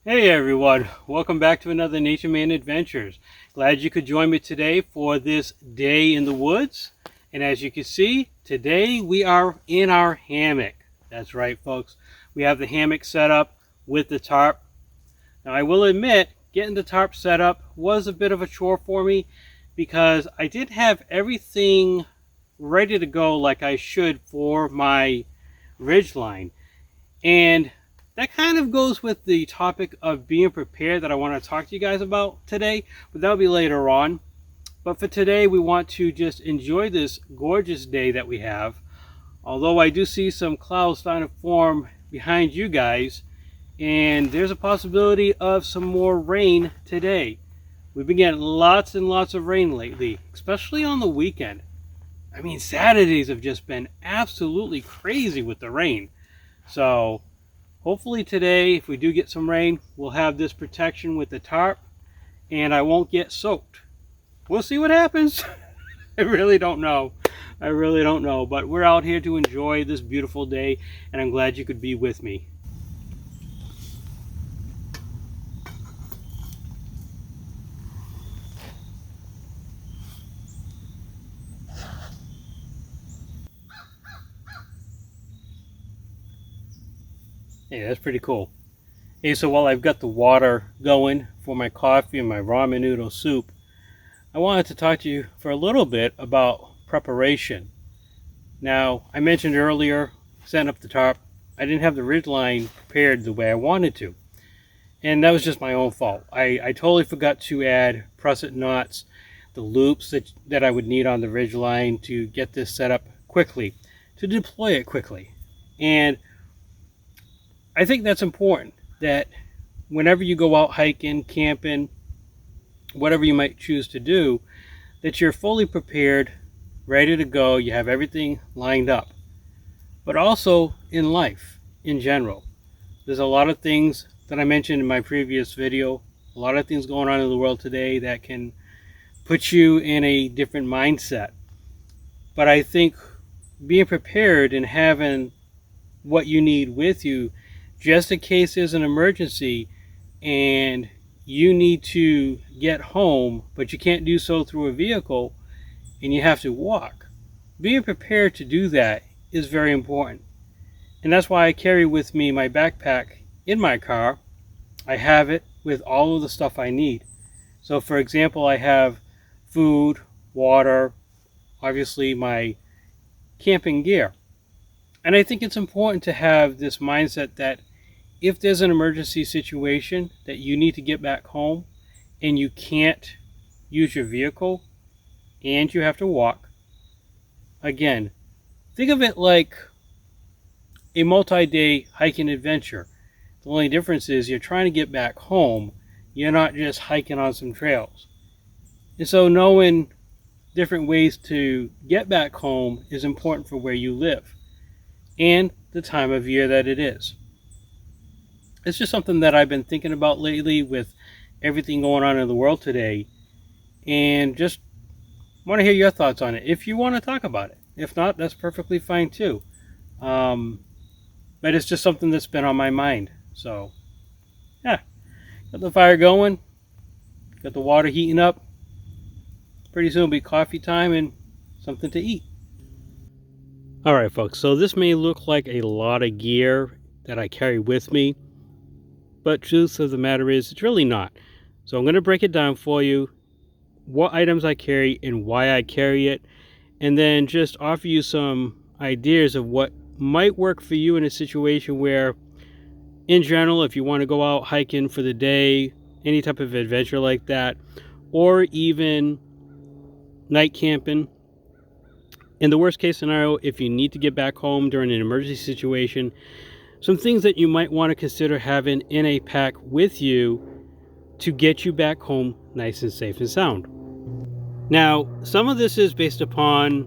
Hey everyone, welcome back to another Natureman Adventures. Glad you could join me today for this day in the woods. And as you can see, today we are in our hammock. That's right, folks. We have the hammock set up with the tarp. Now I will admit, getting the tarp set up was a bit of a chore for me because I did have everything ready to go like I should for my ridgeline. And that kind of goes with the topic of being prepared that I want to talk to you guys about today, but that'll be later on. But for today, we want to just enjoy this gorgeous day that we have. Although I do see some clouds starting to form behind you guys, and there's a possibility of some more rain today. We've been getting lots and lots of rain lately, especially on the weekend. I mean, Saturdays have just been absolutely crazy with the rain. So hopefully today, if we do get some rain, we'll have this protection with the tarp and I won't get soaked. We'll see what happens. I really don't know. I really don't know. But we're out here to enjoy this beautiful day, and I'm glad you could be with me. Hey, that's pretty cool. Hey, so while I've got the water going for my coffee and my ramen noodle soup, I wanted to talk to you for a little bit about preparation. Now, I mentioned earlier, setting up the tarp, I didn't have the ridgeline prepared the way I wanted to. And that was just my own fault. I totally forgot to add prusset knots, the loops that I would need on the ridgeline to get this set up quickly, to deploy it quickly. And I think that's important, that whenever you go out hiking, camping, whatever you might choose to do, that you're fully prepared, ready to go, you have everything lined up. But also in life, in general. There's a lot of things that I mentioned in my previous video, a lot of things going on in the world today that can put you in a different mindset. But I think being prepared and having what you need with you, just in case there's an emergency and you need to get home, but you can't do so through a vehicle and you have to walk. Being prepared to do that is very important. And that's why I carry with me my backpack in my car. I have it with all of the stuff I need. So for example, I have food, water, obviously my camping gear. And I think it's important to have this mindset that if there's an emergency situation that you need to get back home and you can't use your vehicle and you have to walk, again, think of it like a multi-day hiking adventure. The only difference is you're trying to get back home. You're not just hiking on some trails. And so knowing different ways to get back home is important for where you live and the time of year that it is. It's just something that I've been thinking about lately with everything going on in the world today, and just want to hear your thoughts on it if you want to talk about it. If not, that's perfectly fine too. But it's just something that's been on my mind. So yeah, got the fire going, got the water heating up. Pretty soon it'll be coffee time and something to eat. Alright folks, so this may look like a lot of gear that I carry with me, but truth of the matter is it's really not. So I'm going to break it down for you, what items I carry and why I carry it, and then just offer you some ideas of what might work for you in a situation where, in general, if you want to go out hiking for the day, any type of adventure like that, or even night camping. In the worst case scenario, if you need to get back home during an emergency situation, some things that you might want to consider having in a pack with you to get you back home nice and safe and sound. Now, some of this is based upon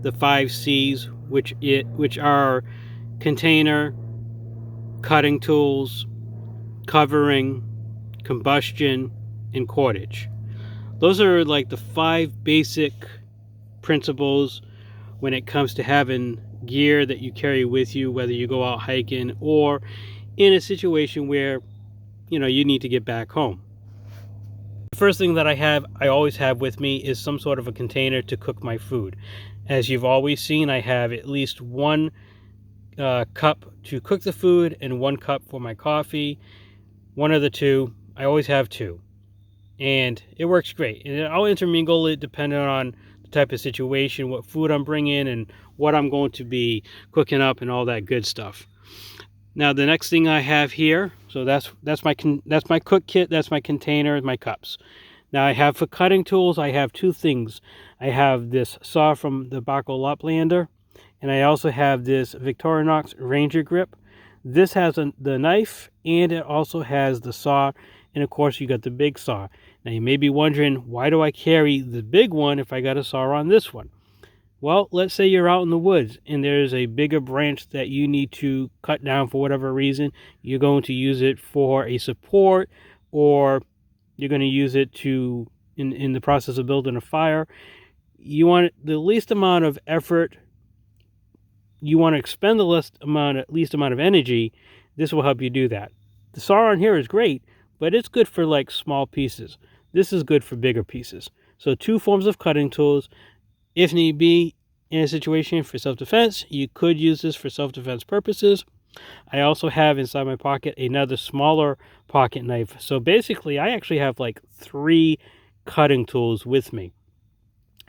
the 5 C's, which are container, cutting tools, covering, combustion, and cordage. Those are like the 5 basic principles when it comes to having gear that you carry with you, whether you go out hiking or in a situation where you need to get back home. The first thing that I always have with me is some sort of a container to cook my food. As you've always seen, I have at least one cup to cook the food and one cup for my coffee. One of the two. I always have two. And it works great. And I'll intermingle it depending on the type of situation, what food I'm bringing, and what I'm going to be cooking up and all that good stuff. Now the next thing I have here, so that's my cook kit, that's my container, my cups. Now I have for cutting tools, I have two things. I have this saw from the Baco Laplander, and I also have this Victorinox Ranger grip. This has the knife, and it also has the saw, and of course you got the big saw. Now you may be wondering, why do I carry the big one if I got a saw on this one? Well, let's say you're out in the woods and there's a bigger branch that you need to cut down for whatever reason. You're going to use it for a support, or you're going to use it to in the process of building a fire. You want the least amount of effort. You want to expend the least amount of energy. This will help you do that. The saw on here is great, but it's good for like small pieces. This is good for bigger pieces. So two forms of cutting tools. If need be, in a situation for self-defense, you could use this for self-defense purposes. I also have inside my pocket another smaller pocket knife. So basically, I actually have like 3 cutting tools with me.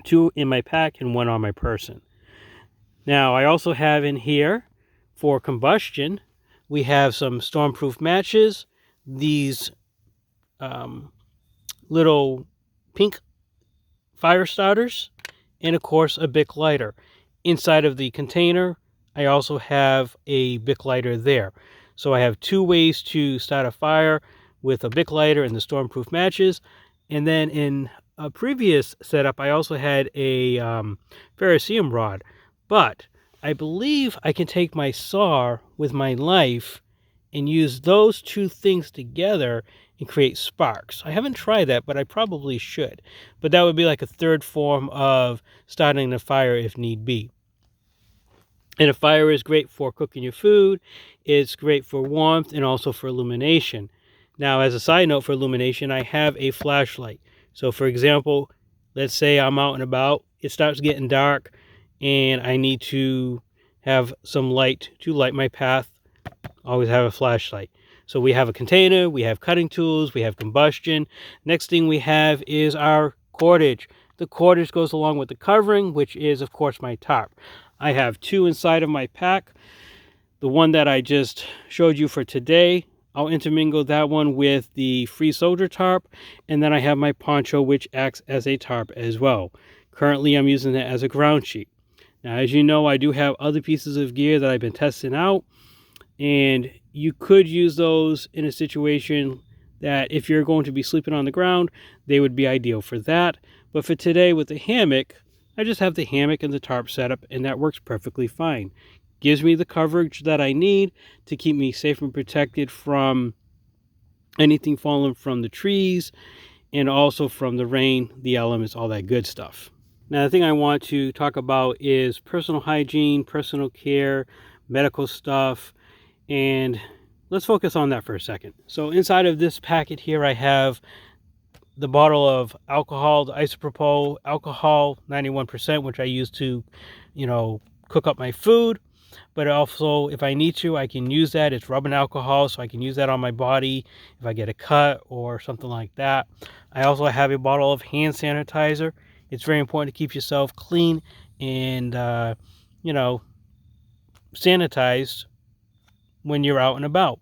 2 in my pack and 1 on my person. Now, I also have in here, for combustion, we have some stormproof matches, these little pink fire starters, and of course a Bic lighter. Inside of the container, I also have a Bic lighter there. So I have 2 ways to start a fire, with a Bic lighter and the stormproof matches. And then in a previous setup, I also had a ferrocerium rod. But I believe I can take my saw with my knife and use those 2 things together and create sparks. I haven't tried that, but I probably should. But that would be like a third form of starting the fire if need be. And a fire is great for cooking your food. It's great for warmth and also for illumination. Now, as a side note for illumination, I have a flashlight. So for example, let's say I'm out and about, it starts getting dark, and I need to have some light to light my path. Always have a flashlight. So we have a container, we have cutting tools, we have combustion. Next thing we have is our cordage. The cordage goes along with the covering, which is of course my tarp. I have 2 inside of my pack. The one that I just showed you for today, I'll intermingle that one with the Free Soldier tarp, and then I have my poncho, which acts as a tarp as well. Currently I'm using it as a ground sheet. Now, as you know, I do have other pieces of gear that I've been testing out, and you could use those in a situation that if you're going to be sleeping on the ground, they would be ideal for that. But for today with the hammock, I just have the hammock and the tarp set up, and that works perfectly fine. Gives me the coverage that I need to keep me safe and protected from anything falling from the trees, and also from the rain, the elements, all that good stuff. Now, the thing I want to talk about is personal hygiene, personal care, medical stuff, and let's focus on that for a second. So inside of this packet here, I have the bottle of alcohol, the isopropyl alcohol, 91%, which I use to, cook up my food. But also, if I need to, I can use that. It's rubbing alcohol, so I can use that on my body if I get a cut or something like that. I also have a bottle of hand sanitizer. It's very important to keep yourself clean and, sanitized when you're out and about.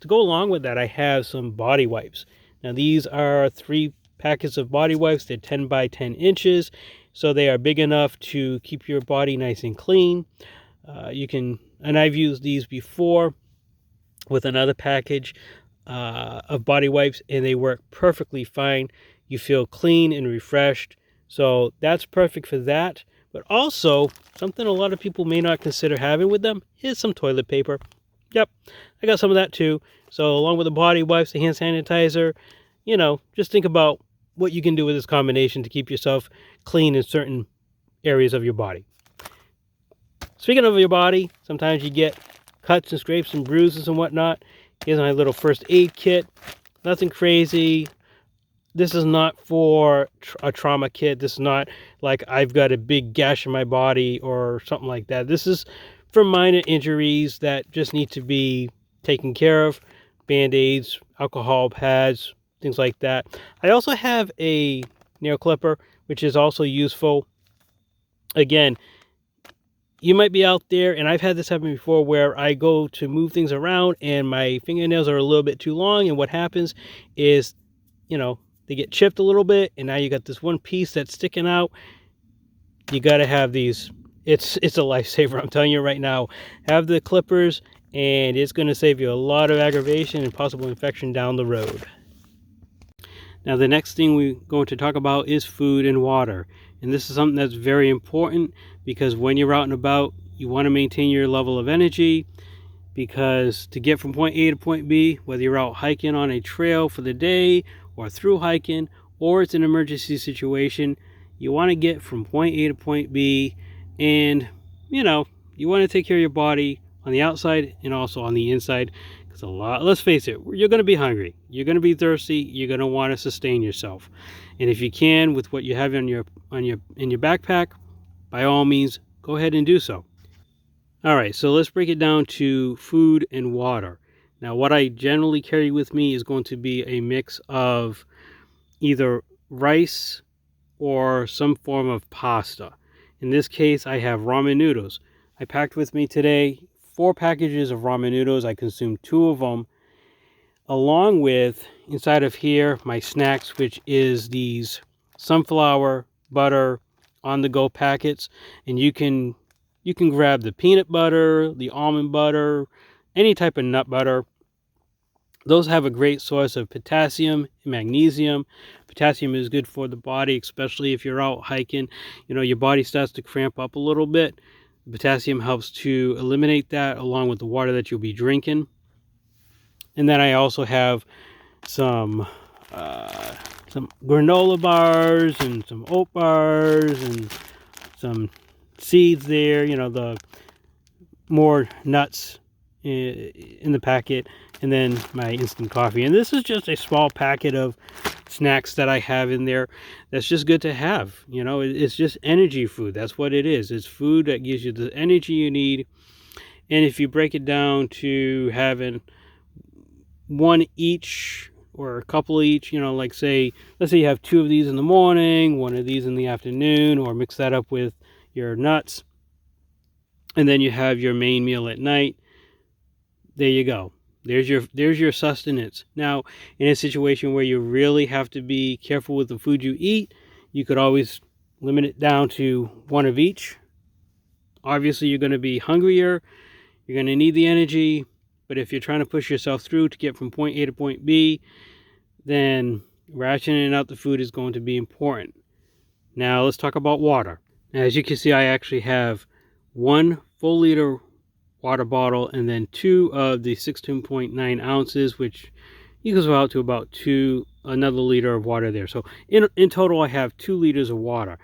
To go along with that, I have some body wipes. Now, these are 3 packets of body wipes. They're 10 by 10 inches, so they are big enough to keep your body nice and clean. And I've used these before with another package of body wipes, and they work perfectly fine. You feel clean and refreshed, so that's perfect for that. But also, something a lot of people may not consider having with them is some toilet paper. Yep, I got some of that too. So along with the body wipes, the hand sanitizer, just think about what you can do with this combination to keep yourself clean in certain areas of your body. Speaking of your body, sometimes you get cuts and scrapes and bruises and whatnot. Here's my little first aid kit. Nothing crazy. This is not for a trauma kit. This is not like I've got a big gash in my body or something like that. This is for minor injuries that just need to be taken care of. Band-aids, alcohol pads, things like that. I also have a nail clipper, which is also useful. Again, you might be out there, and I've had this happen before, where I go to move things around and my fingernails are a little bit too long, and what happens is, they get chipped a little bit, and now you got this one piece that's sticking out. You got to have these. It's a lifesaver, I'm telling you right now. Have the clippers, and it's going to save you a lot of aggravation and possible infection down the road. Now, the next thing we're going to talk about is food and water. And this is something that's very important, because when you're out and about, you want to maintain your level of energy, because to get from point A to point B, whether you're out hiking on a trail for the day or through hiking, or it's an emergency situation, you want to get from point A to point B, and you want to take care of your body on the outside and also on the inside, because let's face it, you're going to be hungry, you're going to be thirsty, you're going to want to sustain yourself. And if you can, with what you have in your backpack, by all means, go ahead and do so. All right, so let's break it down to food and water. Now, what I generally carry with me is going to be a mix of either rice or some form of pasta. In this case, I have ramen noodles. I packed with me today 4 packages of ramen noodles. I consumed 2 of them, along with, inside of here, my snacks, which is these sunflower butter on-the-go packets. And you can grab the peanut butter, the almond butter, any type of nut butter. Those have a great source of potassium and magnesium. Potassium is good for the body, especially if you're out hiking. Your body starts to cramp up a little bit. The potassium helps to eliminate that, along with the water that you'll be drinking. And then I also have some granola bars and some oat bars and some seeds there, the more nuts in the packet, and then my instant coffee. And this is just a small packet of snacks that I have in there that's just good to have. It's just energy food. That's what it is. It's food that gives you the energy you need. And if you break it down to having one each or a couple each, let's say you have 2 of these in the morning, 1 of these in the afternoon, or mix that up with your nuts, and then you have your main meal at night. There you go. There's your sustenance. Now, in a situation where you really have to be careful with the food you eat, you could always limit it down to 1 of each. Obviously, you're going to be hungrier, you're going to need the energy, but if you're trying to push yourself through to get from point A to point B, then rationing out the food is going to be important. Now, let's talk about water. Now, as you can see, I actually have 1 full liter water bottle, and then 2 of the 16.9 ounces, which equals out to about another liter of water there. So in total, I have 2 liters of water.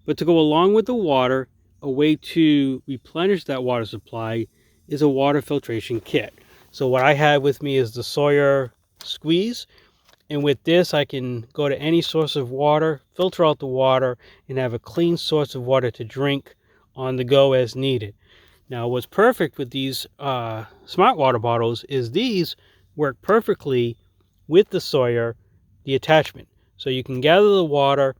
But to go along with the water, a way to replenish that water supply is a water filtration kit. So what I have with me is the Sawyer squeeze. And with this, I can go to any source of water, filter out the water, and have a clean source of water to drink on the go as needed. Now, what's perfect with these smart water bottles is these work perfectly with the Sawyer, the attachment. So you can gather the water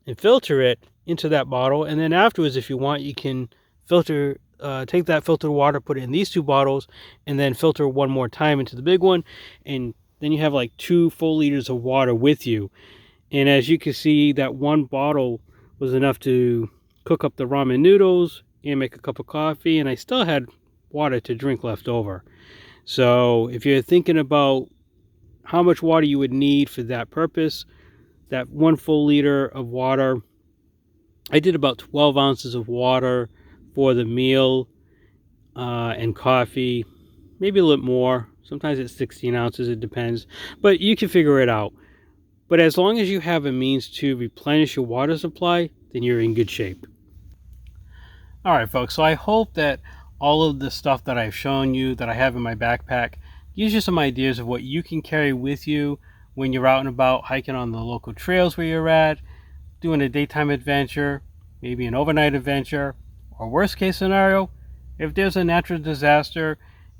and filter it into that bottle, and then afterwards, if you want, you can take that filtered water, put it in these 2 bottles, and then filter 1 more time into the big one, and then you have like 2 full liters of water with you. And as you can see, that 1 bottle was enough to cook up the ramen noodles and make a cup of coffee, and I still had water to drink left over. So if you're thinking about how much water you would need for that purpose, that 1 full liter of water, I did about 12 ounces of water for the meal and coffee, maybe a little more. Sometimes it's 16 ounces, it depends, but you can figure it out. But as long as you have a means to replenish your water supply, then you're in good shape. All right, folks, so I hope that all of the stuff that I've shown you that I have in my backpack gives you some ideas of what you can carry with you when you're out and about hiking on the local trails where you're at, doing a daytime adventure, maybe an overnight adventure, or worst case scenario, if there's a natural disaster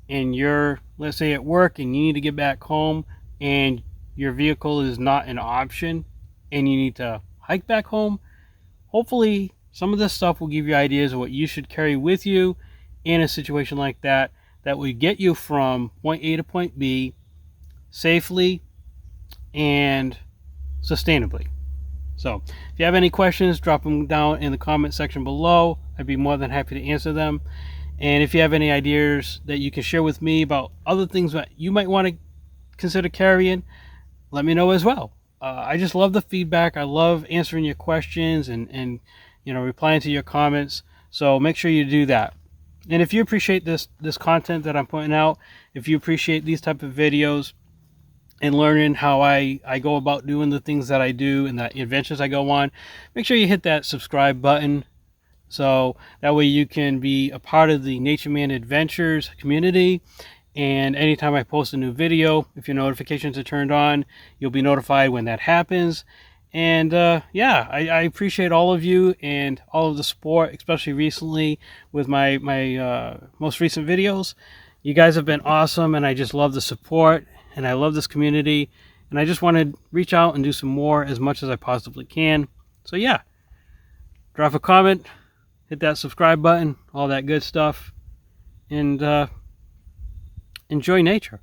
and you're, let's say, at work and you need to get back home and your vehicle is not an option and you need to hike back home, hopefully some of this stuff will give you ideas of what you should carry with you in a situation like that, that would get you from point A to point B safely and sustainably. So if you have any questions, drop them down in the comment section below. I'd be more than happy to answer them. And if you have any ideas that you can share with me about other things that you might want to consider carrying, let me know as well. I just love the feedback. I love answering your questions and replying to your comments. So make sure you do that. And if you appreciate this content that I'm putting out, if you appreciate these type of videos and learning how I go about doing the things that I do and the adventures I go on, make sure you hit that subscribe button, so that way you can be a part of the Natureman Adventures community. And anytime I post a new video, if your notifications are turned on, you'll be notified when that happens. And yeah, I appreciate all of you and all of the support, especially recently with my most recent videos. You guys have been awesome, and I just love the support, and I love this community, and I just want to reach out and do some more as much as I possibly can. So yeah, drop a comment, hit that subscribe button, all that good stuff, and enjoy nature.